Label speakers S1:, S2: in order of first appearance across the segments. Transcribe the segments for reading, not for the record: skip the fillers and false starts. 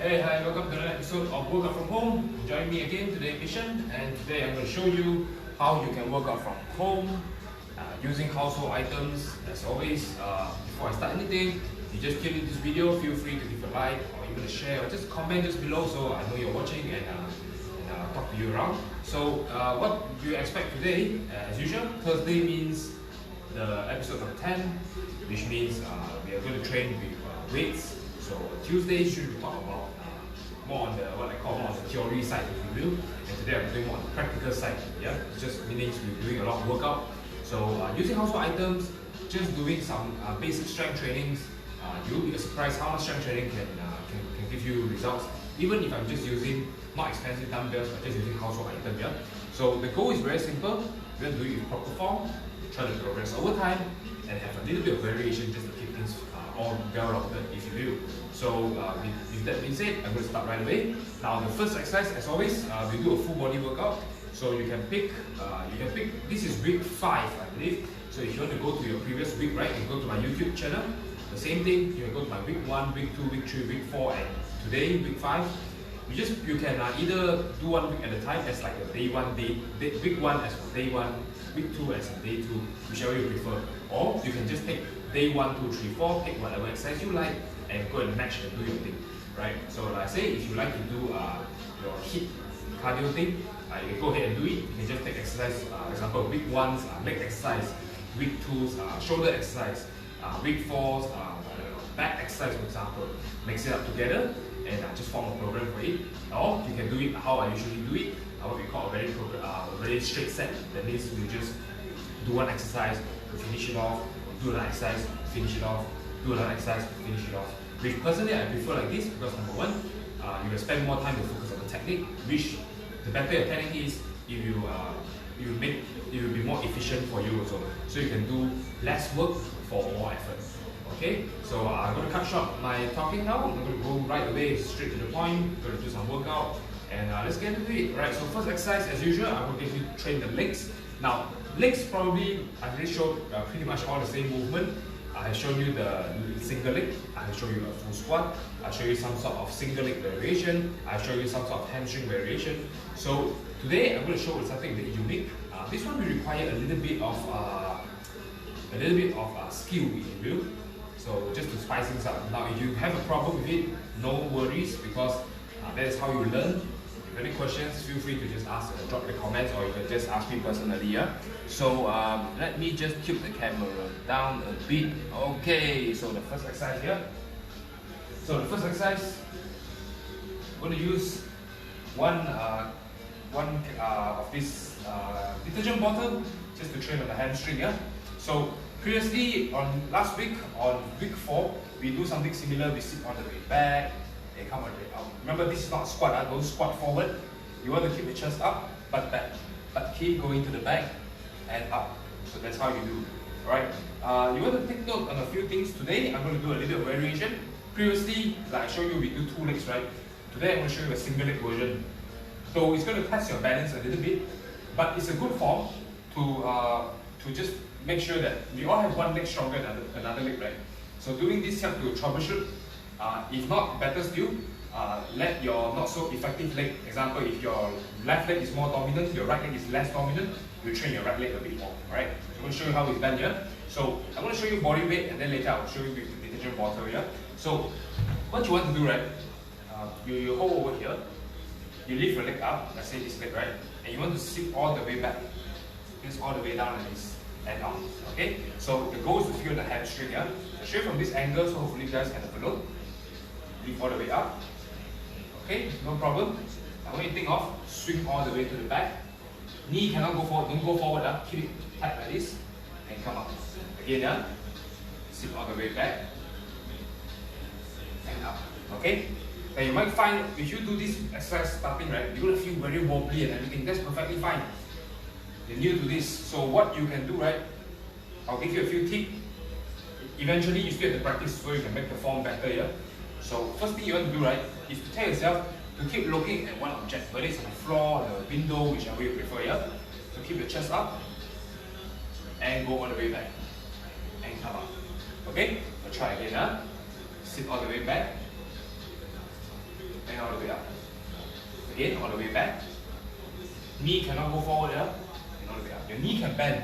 S1: Hey, hi, welcome to another episode of Workout From Home. Join me again today, Patient, and today I'm going to show you how you can work out from home using household items. As always, before I start anything, you just click this video, feel free to leave a like or even a share or just comment just below so I know you're watching and talk to you around. So what do you expect today? As usual, Thursday means the episode of 10, which means we are going to train with weights. So Tuesday should be talk about more on the what I call more on the theory side, if you will. And today I'm doing more on the practical side. Yeah, it just means we're doing a lot of workout. So using household items, just doing some basic strength trainings. You'll be surprised how much strength training can give you results. Even if I'm just using not expensive dumbbells, but just using household items. Yeah. So the goal is very simple. We're going to do it in proper form. Try to progress over time and have a little bit of variation just to keep things all well-rounded, if you will. So with that being said, I'm going to start right away. Now the first exercise, as always, we do a full body workout. So you can pick, this is week 5, I believe. So if you want to go to your previous week, right, you go to my YouTube channel. The same thing, you can go to my week 1, week 2, week 3, week 4, and today, week 5. You can either do 1 week at a time as like a day 1, week 1 as for day 1, week 2 as a day 2, whichever you prefer. Or you can just take day 1, 2, 3, 4, pick whatever exercise you like and go and match and do your thing, right? So like I say, if you like to do your HIIT cardio thing, you can go ahead and do it. You can just take exercise, for example, week 1's leg exercise, week 2's shoulder exercise, week 4's back exercise, for example. Mix it up together and just form a program for it. Or you can do it how I usually do it, what we call a very straight set. That means we just do one exercise to finish it off, do another exercise, finish it off, do another exercise, finish it off. Which personally I prefer like this because number one, you will spend more time to focus on the technique, which the better your technique is, it will be more efficient for you also. So you can do less work for more effort. Okay, so I'm going to cut short my talking now. I'm going to go right away, straight to the point. I'm going to do some workout and let's get into it. Alright, so first exercise as usual, I'm going to train the legs. Now, legs probably, I've already showed pretty much all the same movement. I have shown you the single leg, I have shown you a full squat, I show you some sort of single leg variation, I show you some sort of hamstring variation. So today I'm going to show you something a bit unique. This one will require a little bit of skill, if you will. So just to spice things up. Now if you have a problem with it, no worries because that is how you learn. If you have any questions, feel free to just ask, drop the comments, or you can just ask me personally. Yeah. So let me just tilt the camera down a bit. Okay. So the first exercise here. So the first exercise, I'm going to use one of this detergent bottle just to train on the hamstring. Yeah. So previously on last week, on week 4, we do something similar. We sit on the way back. They come on the way out. Remember, this is not squat. Don't squat forward. You want to keep the chest up, but back. But keep going to the back and up. So that's how you do. Alright. You want to take note on a few things today. I'm going to do a little variation. Previously, like I showed you, we do 2 legs, right? Today I'm going to show you a single leg version. So it's going to test your balance a little bit, but it's a good form to just make sure that we all have one leg stronger than another leg, right? So doing this helps to troubleshoot. If not, better still, let your not so effective leg, example, if your left leg is more dominant, your right leg is less dominant, you train your right leg a bit more, alright? So I'm going to show you how it's done here. So I'm going to show you body weight and then later I'll show you with the detergent bottle here. So what you want to do, right, you hold over here, you lift your leg up, let's say this leg, right, and you want to sit all the way back, just all the way down like this and down, okay? So the goal is to feel the hamstring here. So straight from this angle, so hopefully you guys can have a look. Lift all the way up. Okay, no problem. Now when you think of, swing all the way to the back. Knee cannot go forward, don't go forward, keep it tight like this and come up. Again, sit all the way back and up. Okay? Now you might find if you do this exercise starting, right, you're going to feel very wobbly and everything. That's perfectly fine. You're new to this. So what you can do, right, I'll give you a few tips. Eventually you still have to practice so you can make the form better, yeah? So first thing you want to do, right, is to tell yourself to keep looking at one object, whether it's on the floor, the window, whichever you prefer, yeah? So keep your chest up and go all the way back and come up. Okay? So try again, sit all the way back and all the way up. Again, all the way back. Knee cannot go forward, yeah? And all the way up. Your knee can bend.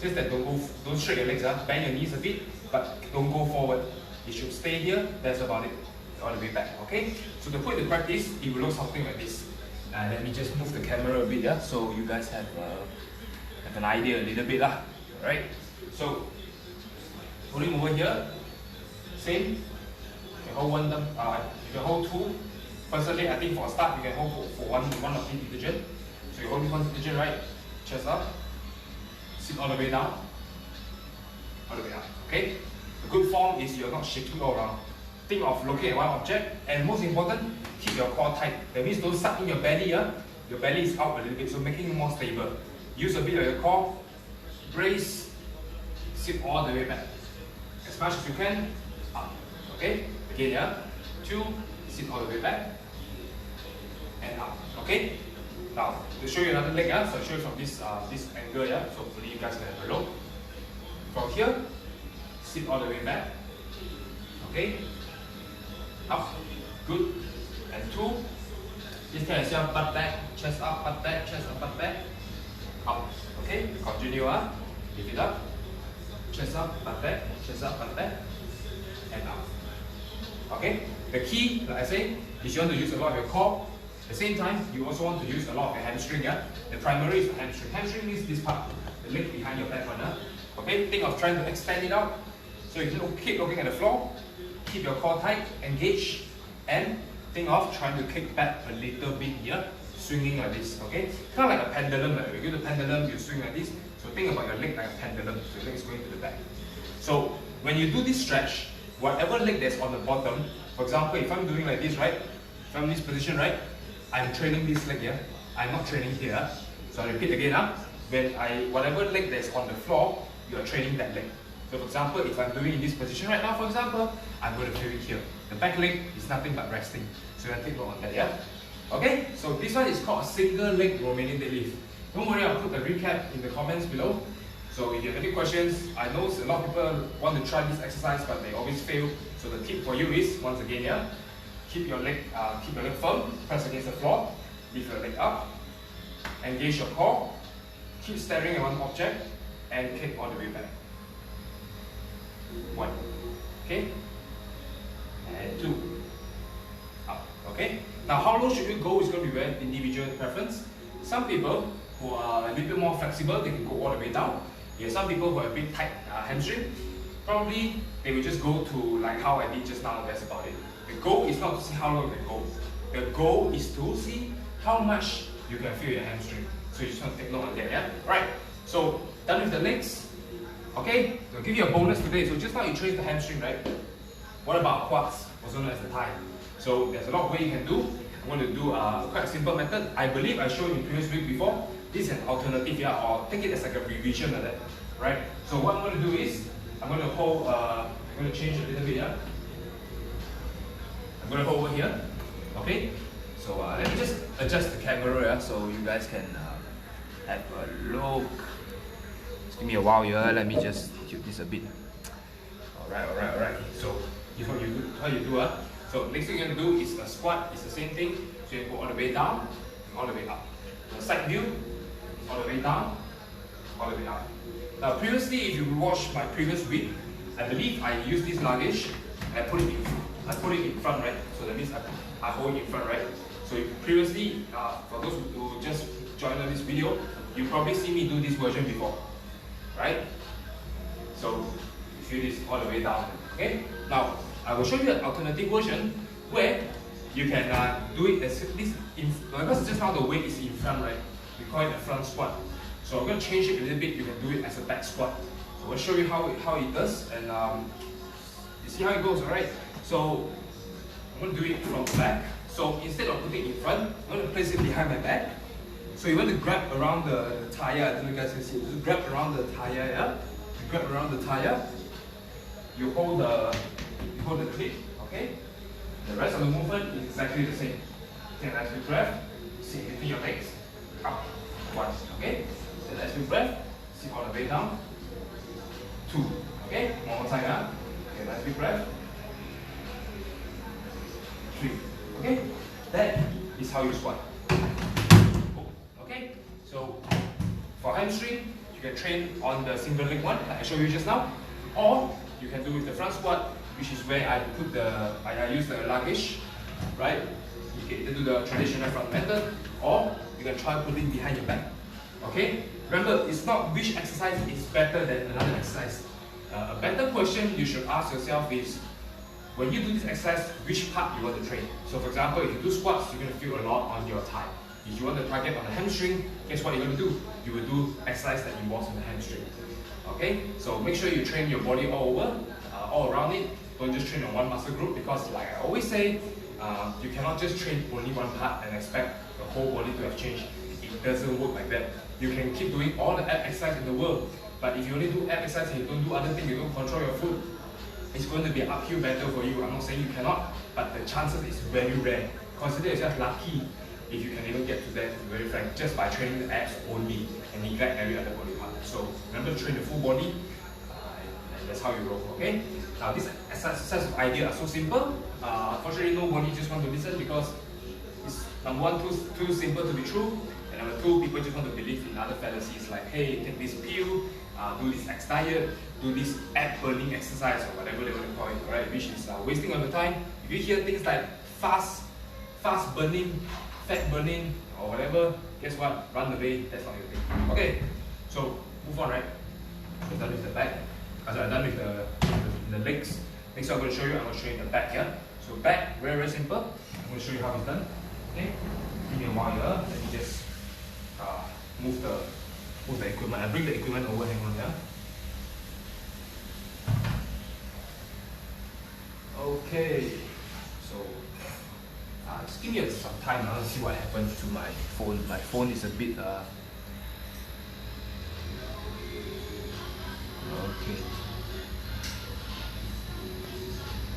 S1: Just that don't straight your legs, bend your knees a bit, but don't go forward. It should stay here, that's about it. All the way back, okay? So to put it in practice, it will look something like this. Let me just move the camera a bit, yeah, so you guys have an idea a little bit, alright? So, putting over here, same. You can hold one, you can hold two. Personally, I think for a start, you can hold for one of each digit. So you hold this one digit, right? Chest up. Sit all the way down. All the way up, okay? The good form is you're not shaking all around. Think of looking at one object, and most important, keep your core tight. That means don't suck in your belly, your belly is out a little bit, so making it more stable. Use a bit of your core, brace, sit all the way back. As much as you can, up, okay? Again, 2, sit all the way back, and up, okay? Now, to show you another leg, so I'll show you from this angle, so hopefully you guys can have a look. From here, sit all the way back, okay? Up, good. And 2, just tell yourself butt back, chest up, butt back, chest up, butt back. Up, okay? Continue, lift it up, chest up, butt back, chest up, butt back, and up. Okay? The key, like I say, is you want to use a lot of your core. At the same time, you also want to use a lot of your hamstring, The primary is the hamstring. Hamstring means this part, the leg behind your back one, Okay? Think of trying to extend it out. So you can keep looking at the floor. Keep your core tight, engage, and think of trying to kick back a little bit here, swinging like this, okay? Kind of like a pendulum, like when you do the pendulum, you swing like this. So think about your leg like a pendulum, so your leg is going to the back. So when you do this stretch, whatever leg that's on the bottom, for example, if I'm doing like this, right? If I'm in this position, right? I'm training this leg here, I'm not training here. So I repeat again, whatever leg that's on the floor, you are training that leg. So for example, if I'm doing in this position right now, for example, I'm going to feel it here. The back leg is nothing but resting. So I take note on that, yeah? Okay, so this one is called a single leg Romanian deadlift. Don't worry, I'll put the recap in the comments below. So if you have any questions, I know a lot of people want to try this exercise, but they always fail. So the tip for you is, once again, keep your leg firm, press against the floor, lift your leg up, engage your core, keep staring at one object, and kick all the way back. 1, okay, and 2, up, okay. Now how low should you go is going to be very individual preference. Some people who are a little bit more flexible, they can go all the way down. There are some people who have a bit tight hamstring, probably they will just go to like how I did just now, that's about it. The goal is not to see how low you can go. The goal is to see how much you can feel your hamstring. So you just want to take note of that, yeah? Right, so done with the legs. Okay, so I'll give you a bonus today. So just now you trained the hamstring, right? What about quads, also known as the thigh? So there's a lot of ways you can do. I'm going to do quite a simple method. I believe I showed you in previous week before. This is an alternative, or take it as like a revision of that, right? So what I'm going to do is, I'm going to hold, I'm going to change a little bit, I'm going to hold over here, okay? So let me just adjust the camera, so you guys can have a look. Just give me a while here, let me just tilt this a bit. Alright. So how you do, So next thing you're going to do is a squat, it's the same thing. So you go all the way down, all the way up. The side view, all the way down, all the way up. Now previously, if you watched my previous week, I believe I used this luggage and I put it in front, right? So that means I hold it in front, right? So previously, for those who just joined on this video, you probably see me do this version before, right? So you feel this all the way down, okay? Now I will show you an alternative version where you can do it as this, because just now the weight is in front, right? We call it a front squat. So I'm going to change it a little bit, you can do it as a back squat. So I'll show you how it does, and you see how it goes, alright? So I'm going to do it from the back. So instead of putting it in front, I'm going to place it behind my back. So you want to grab around the tire, I don't know if you guys can see, just grab around the tire, yeah? You grab around the tire, you hold the clip, okay? The rest of the movement is exactly the same. Take a nice big breath, sit between your legs, up, once, okay? Take a nice big breath, sit all the way down, 2, okay? One more time, Take a nice big breath, 3, okay? how you squat. Okay, so for hamstring, you can train on the single leg one like I showed you just now, or you can do with the front squat, which is where I use the luggage, right? You can do the traditional front method, or you can try putting behind your back. Okay, remember, it's not which exercise is better than another exercise. A better question you should ask yourself is, when you do this exercise, which part you want to train? So for example, if you do squats, you're going to feel a lot on your thigh. If you want to target on the hamstring, guess what you're going to do? You will do exercise that involves the hamstring. Okay, so make sure you train your body all over, all around it. Don't just train on one muscle group, because like I always say, you cannot just train only one part and expect the whole body to have changed. It doesn't work like that. You can keep doing all the ab exercise in the world, but if you only do ab exercise and you don't do other things, you don't control your food, it's going to be an uphill battle for you. I'm not saying you cannot, but the chances is very rare. Consider yourself lucky if you can even get to that, to be very frank, just by training the abs only and neglect every other body part. So remember to train the full body, and that's how you roll, okay? Now these exercise ideas are so simple. Unfortunately, nobody just want to listen because it's number one, too simple to be true, and number two, people just want to believe in other fallacies like, hey, take this pill, do this X diet, do this ab burning exercise or whatever they want to call it, right? Which is wasting of the time. If you hear things like fast burning, fat burning, or whatever, guess what? Run away. That's not your thing. Okay, so move on, right? We're done with the back. I'm done with the legs. Next, I'm going to show you. I'm going to show you the back here. So back, very very simple. I'm going to show you how it's done. Okay, give me a while here. Let me just move the equipment. I bring the equipment over. Hang on here. Okay, so just give me some time now to see what happened to my phone. My phone is a bit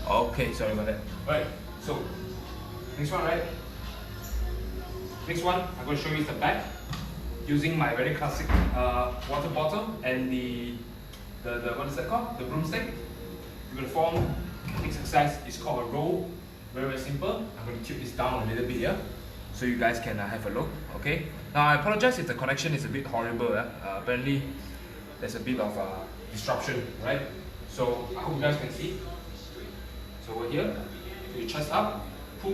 S1: okay, sorry about that. Right, so next one, right? Next one, I'm going to show you the back using my very classic water bottle and the what is that called? The broomstick. You're going to form. Next exercise is called a row. Very very simple. I'm going to tip this down a little bit here, so you guys can have a look. Okay. Now I apologize if the connection is a bit horrible. Apparently, there's a bit of disruption, right? So I hope you guys can see. So over here, you chest up, pull,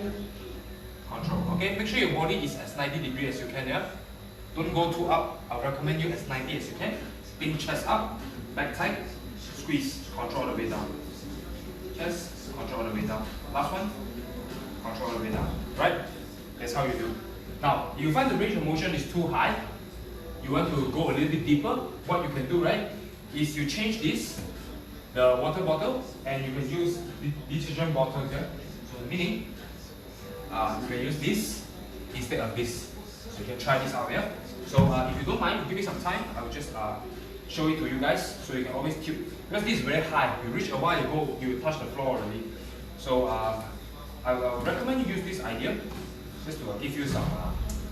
S1: control. Okay, make sure your body is as 90 degrees as you can. Yeah, don't go too up. I recommend you as 90 as you can. Spin chest up, back tight, squeeze, control the way down. Chest, control the way down. Last one, control the way down. Right? That's how you do. Now, you find the range of motion is too high. You want to go a little bit deeper. What you can do, right, is you change this, the water bottle, and you can use the detergent bottle here. So meaning, you can use this instead of this. So you can try this out here. So if you don't mind, give me some time. I will just show it to you guys, so you can always tilt. Because this is very high. You reach a while ago, you will touch the floor already. So I will recommend you use this idea just to give you some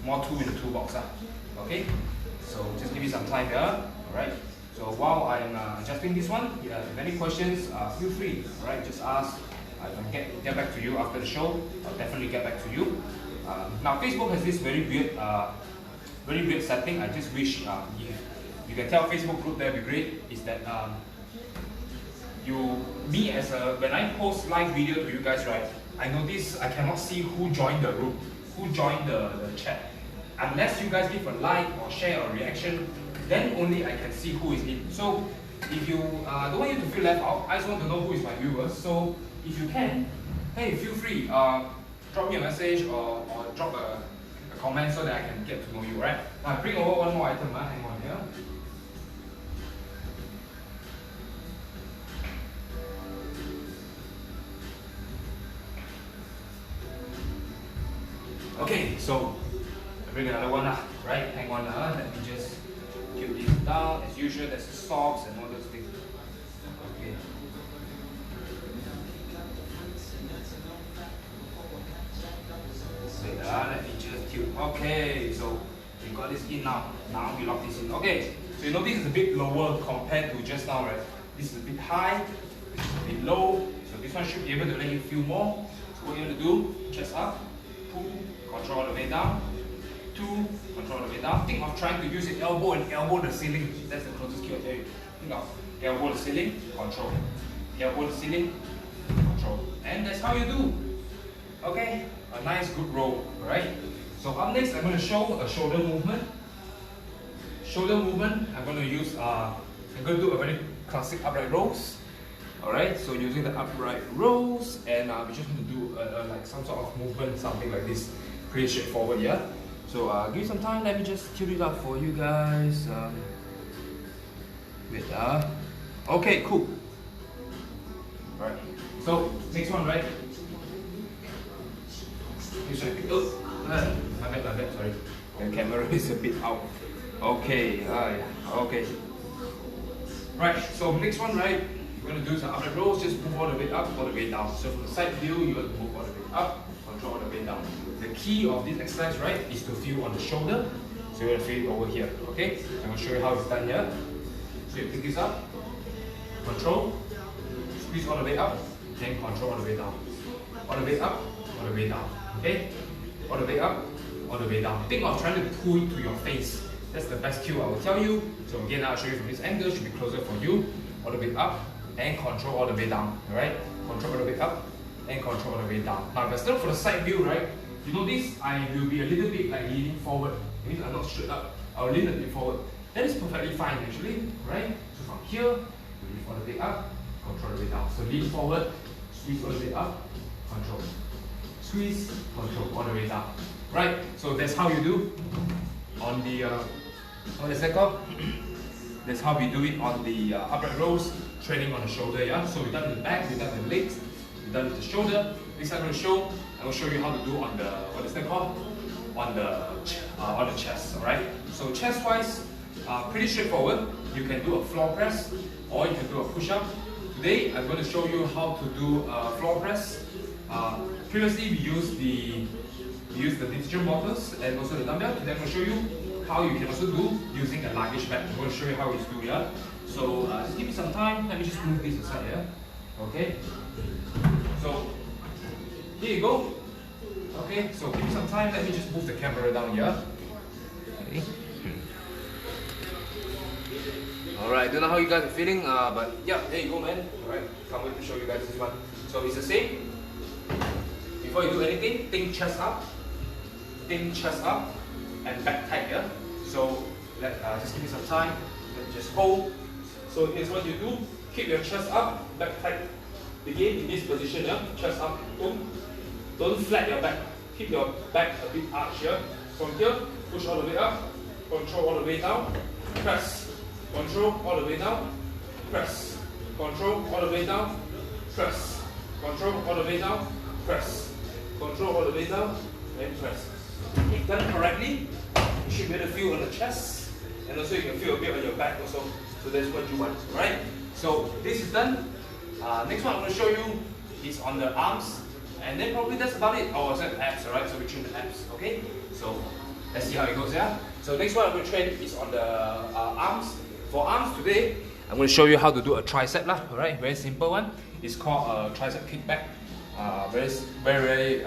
S1: more tool in the toolbox. Okay? So just give me some time here. Alright? So while I'm adjusting this one, if you have any questions, feel free. Alright? Just ask. I can get back to you after the show. I'll definitely get back to you. Now Facebook has this very weird setting. I just wish if you can tell Facebook group, that'd be great. Is that when I post live video to you guys, right? I notice I cannot see who joined the room, who joined the chat. Unless you guys give a like or share or reaction, then only I can see who is in. So if you don't want you to feel left out, I just want to know who is my viewers. So if you can, hey, feel free, drop me a message or drop a comment so that I can get to know you, right? Now I bring over one more item, hang on here. Okay, so I bring another one, right? Hang on, let me just keep this down. As usual, there's the socks and all those things. Okay. Wait, let me just tilt. Okay, so we got this in now. Now we lock this in. Okay, so you know this is a bit lower compared to just now, right? This is a bit high, this is a bit low. So this one should be able to let you feel more. So what you want to do, chest up, pull, control all the way down, 2, control all the way down. Think of trying to use your elbow and elbow the ceiling. That's the closest cue I tell you. Think of elbow the ceiling, control. Elbow the ceiling, control. And that's how you do. Okay, a nice good roll, alright? So up next, I'm going to show a shoulder movement. Shoulder movement, I'm going to use, I'm going to do a very classic upright rolls. Alright, so using the upright rolls, and we just need to do like some sort of movement, something like this. Pretty straightforward, yeah? So give me some time, let me just tune it up for you guys. Wait, okay, cool. Alright, so next one, right? My bad, sorry. The camera is a bit out. Okay, okay. Right, so next one, right? You're going to do some upright rolls, just move all the way up, all the way down. So from the side view, you're going to move all the way up, control all the way down. The key of this exercise, right, is to feel on the shoulder. So you're going to feel it over here, okay? I'm going to show you how it's done here. So you pick this up, control, squeeze all the way up, then control all the way down. All the way up, all the way down, okay? All the way up, all the way down. Think of trying to pull it to your face. That's the best cue I will tell you. So again, I'll show you from this angle, should be closer for you. All the way up, and control all the way down, alright? Control all the way up, and control all the way down. Now, if I start for the side view, right? You notice I will be a little bit like leaning forward. It means I'm not straight up. I'll lean a bit forward. That is perfectly fine actually, right? So from here, lift all the way up, control all the way down. So lean forward, squeeze all the way up, control. Squeeze, control all the way down. Right? So that's how you do on the, what is that called? That's how we do it on the upright rolls, training on the shoulder, yeah? So we've done the back, we've done the legs, we've done the shoulder. Next I'm going to show you how to do on the, what is that called? On the chest, alright? So chest-wise, pretty straightforward. You can do a floor press, or you can do a push-up. Today, I'm going to show you how to do a floor press. Previously, we used the lithium bottles and also the dumbbell. Today, I'm going to show you how you can also do using a luggage bag. I'm going to show you how it's do, yeah? So just give me some time. Let me just move this aside, yeah? Okay. So here you go. Okay. So give me some time. Let me just move the camera down, yeah? Okay. All right. Don't know how you guys are feeling, but yeah, there you go, man. All right. Can't wait to show you guys this one. So it's the same. Before you do anything, think chest up. Think chest up. And back tight, yeah? So just give me some time, just hold. So here's what you do, keep your chest up, back tight. Again, in this position, yeah? Chest up, boom. Don't flat your back, keep your back a bit arched here. From here, push all the way up, control all the way down, press, control all the way down, press, control all the way down, press, control all the way down, press, control all the way down, and press. If done correctly, you should be able to feel on the chest, and also you can feel a bit on your back also. So that's what you want, alright? So this is done. Next one I'm going to show you is on the arms, and then probably that's about it. Oh, it's abs, alright? So we train the abs, okay? So let's see how it goes, yeah? So next one I'm going to train is on the arms. For arms today, I'm going to show you how to do a tricep lah, alright? Very simple one. It's called a tricep kickback. Very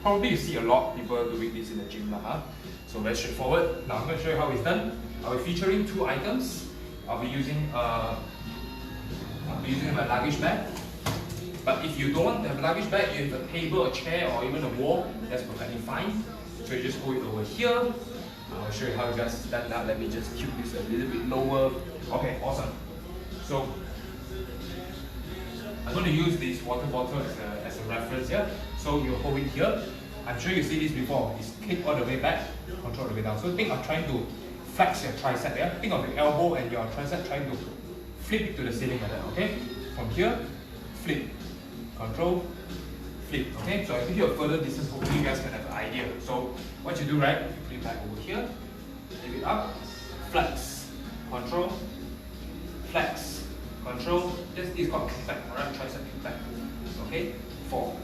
S1: probably you see a lot of people doing this in the gym lah, huh? So very straightforward. Now I'm going to show you how it's done. I'll be featuring 2 items. I'll be using my luggage bag. But if you don't have a luggage bag, you have a table, a chair, or even a wall, that's perfectly fine. So you just hold it over here. I'll show you how you guys stand up. Let me just keep this a little bit lower. Okay, awesome. So I'm going to use this water bottle as a reference here. So you hold it here. I'm sure you see this before. It's kick all the way back, control all the way down. So think of trying to flex your tricep, yeah? Think of your elbow and your tricep trying to flip it to the ceiling like that, okay? From here, flip, control, flip, okay? So I give you a further distance, hopefully you guys can have an idea. So what you do, right? You put it back over here, lift it up, flex, control, flex, control. This is called kickback, alright? Tricep kickback, okay? 4.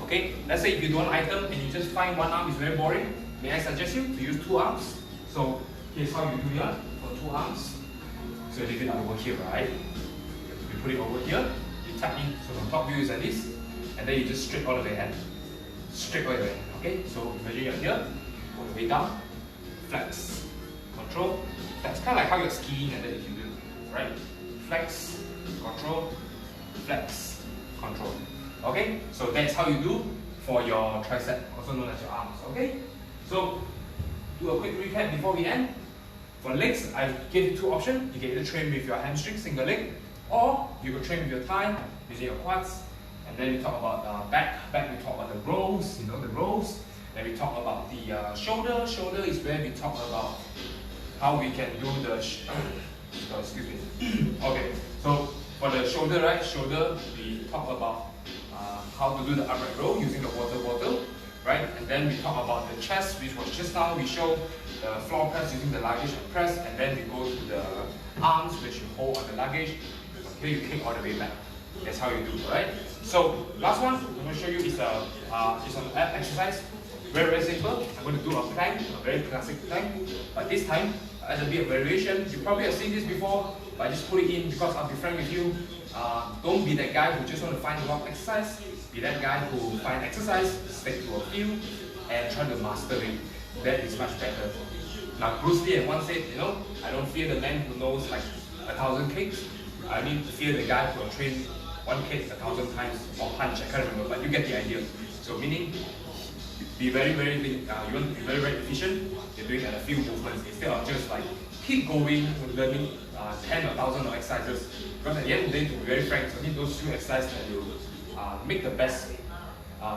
S1: Okay, let's say if you do one item and you just find one arm is very boring, may I suggest you to use 2 arms? So here's how you do it for 2 arms. So you leave it over here, right? You put it over here, you tap in, so from top view is like this, and then you just straight all the way hand. Straight all the way, Okay, so imagine you're here, all the way down, flex, control, flex. Kind of like how you're skiing and then you can do, right? Flex, control, flex, control. Okay, so that's how you do for your tricep, also known as your arms. Okay, so do a quick recap before we end. For legs, I gave you two options. You can either train with your hamstring, single leg, or you can train with your thigh, using your quads. And then we talk about back. Back, we talk about the rows, the rows. Then we talk about the shoulder. Shoulder is where we talk about how we can do the, oh, excuse me. Okay, so for the shoulder, right, shoulder, we talk about how to do the upright row using the water bottle, right? And then we talk about the chest, which was just now we show the floor press using the luggage and press, and then we go to the arms, which you hold on the luggage. Here you kick all the way back. That's how you do, right? So last one I'm going to show you is an ab exercise. Very, very simple. I'm going to do a plank, a very classic plank, but this time as a bit of variation. You probably have seen this before, but I just put it in because I'll be frank with you. Don't be that guy who just want to find a lot of exercise. Be that guy who find exercise, stick to a few, and try to master it. That is much better. Now Bruce Lee once said, I don't fear the man who knows like 1,000 kicks. I need to fear the guy who will train one kick 1,000 times or punch. I can't remember, but you get the idea. So meaning, be very, very you want to be very, very efficient. You're doing a few movements instead of just like keep going with learning 10 or 1,000 of exercises. Because at the end of the day, to be very frank, I think those few exercises that you make the best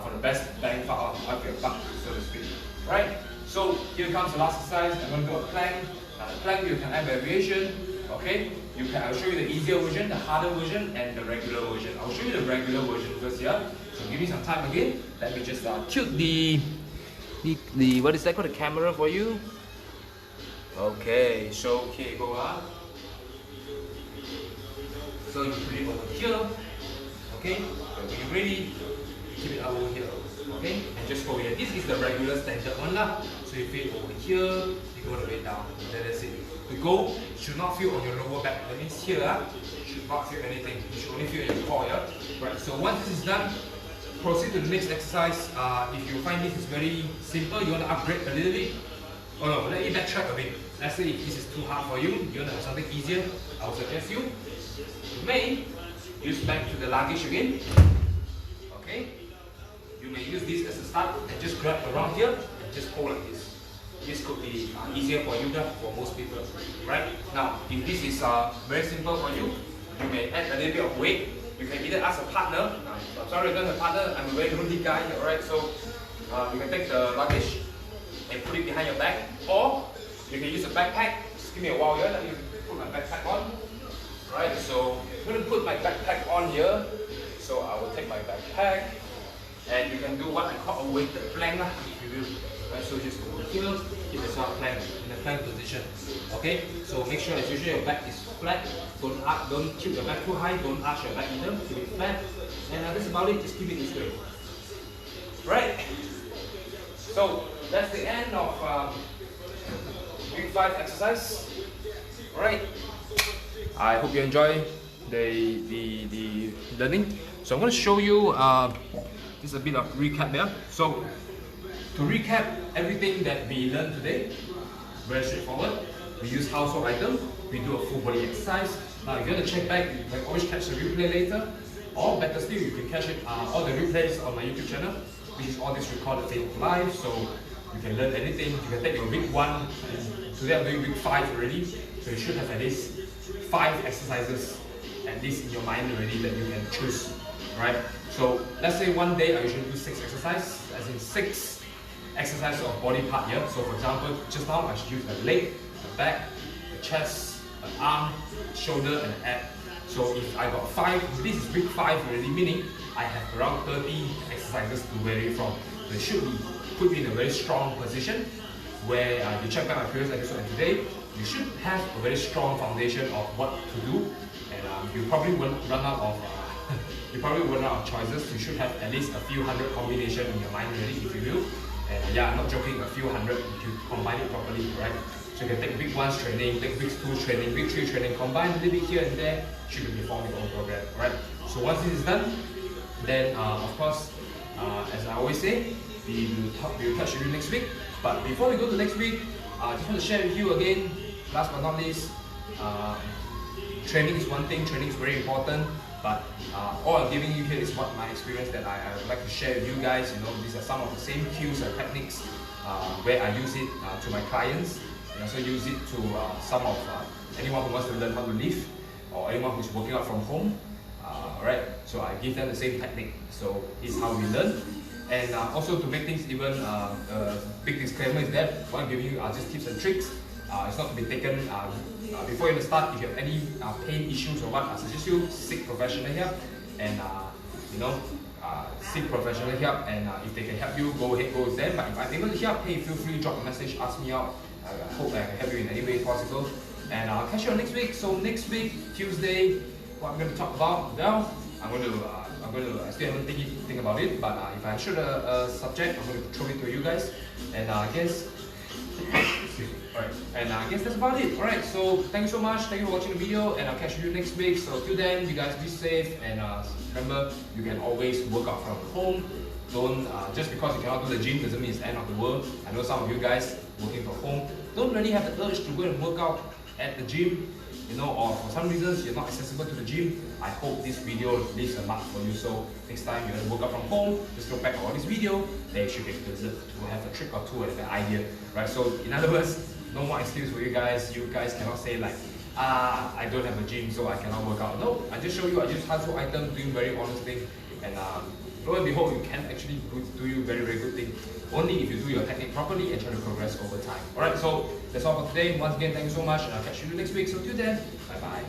S1: for the best bang out of your buck, so to speak. Right? So here comes the last exercise. I'm going to do a plank. Now the plank you can add variation. Okay? I'll show you the easier version, the harder version, and the regular version. I'll show you the regular version first here. So give me some time again. Let me just tilt the what is that called, the camera for you. Okay, so okay, go up. So you put it over here. Okay, so when you're ready, keep it over here. Okay, and just go here. This is the regular standard one lah. So you feel over here, you go the way down. That's it. The goal should not feel on your lower back. That means here, should not feel anything. You should only feel in your core. Yeah? Right. So once this is done, proceed to the next exercise. If you find this is very simple, you want to upgrade a little bit. Oh no, let me backtrack a bit. Let's say if this is too hard for you, you want to have something easier, I would suggest you may use back to the luggage again. Okay. You may use this as a start and just grab around here and just hold like this. This could be easier for you than for most people, right? Now, if this is very simple for you, you may add a little bit of weight. You can either ask a partner. I'm sorry, I don't have a partner. I'm a very rooty guy, alright? So you can take the luggage and put it behind your back, or you can use a backpack. Just give me a while here. Let me put my backpack on. Right. So I'm going to put my backpack on here. So I will take my backpack, and you can do what I call a weighted plank, if you will. Right, so just over here, keep yourself plank in the plank position. Okay, so make sure as usual your back is flat. Don't tilt your back too high. Don't arch your back either. Keep it flat. And that's about it. Just keep it this way. Right. So that's the end of week 5 exercise. Right. I hope you enjoy the learning. So I'm going to show you just a bit of recap there. So to recap everything that we learned today, very straightforward. We use household items, we do a full body exercise. Now if you want to check back, you can always catch the replay later, or better still, you can catch it all the replays on my YouTube channel, which is all this recorded Facebook Live, so you can learn anything. You can take your week 1, and today I'm doing week 5 already, so you should have at least 5 exercises at least in your mind already that you can choose, right? So let's say one day I usually do 6 exercises, as in 6 exercises of body part here. So for example, just now I should use the leg, the back, the chest, an arm, shoulder, and ab. So if I got 5, this is week 5 already, meaning I have around 30 exercises to vary from. So it should put me in a very strong position where you check back my previous episode and today, you should have a very strong foundation of what to do, and you probably won't run out of choices. You should have at least a few hundred combinations in your mind already, if you will. And yeah, I'm not joking, a few hundred if you combine it properly, right? So you can take week 1's training, take week 2's training, week 3 training, combine a little bit here and there, should be performing your own program, right? So once this is done, then of course, as I always say, we'll catch you next week. But before we go to next week, I just want to share with you again, last but not least, training is one thing, training is very important, but all I'm giving you here is what my experience that I would like to share with you guys. You know, these are some of the same cues and techniques where I use it to my clients, and also use it to some of anyone who wants to learn how to lift, or anyone who's working out from home. Alright, so I give them the same technique. So it's how we learn. And also to make things even big disclaimer is that what I'm giving you are just tips and tricks. It's not to be taken before you start. If you have any pain issues or what, I suggest you seek professional help, and seek professional help. And if they can help you, go ahead, go with them. But if I'm able to help, hey, feel free to drop a message, ask me out. I hope I can help you in any way possible. And I'll catch you on next week. So next week, Tuesday, what I'm going to talk about? Well, I still haven't think about it, but if I shoot a subject, I'm going to throw it to you guys. And I guess, alright, and I guess that's about it. Alright, so thank you so much. Thank you for watching the video, and I'll catch you next week. So till then, you guys be safe, and remember, you can always work out from home. Don't just because you cannot do the gym doesn't mean it's the end of the world. I know some of you guys working from home don't really have the urge to go and work out at the gym, you know, or for some reasons you're not accessible to the gym. I hope this video leaves a mark for you. So next time you're gonna work out from home, just look back on this video, then you should be able to have a trick or two and an idea, right? So in other words, no more excuse for you guys. You guys cannot say like, I don't have a gym, so I cannot work out. No, I just show you, I just household item, doing very honest thing, and lo and behold, you can actually do you very, very good thing. Only if you do your technique properly and try to progress over time. Alright, so that's all for today. Once again, thank you so much, and I'll catch you next week. So till then, bye bye.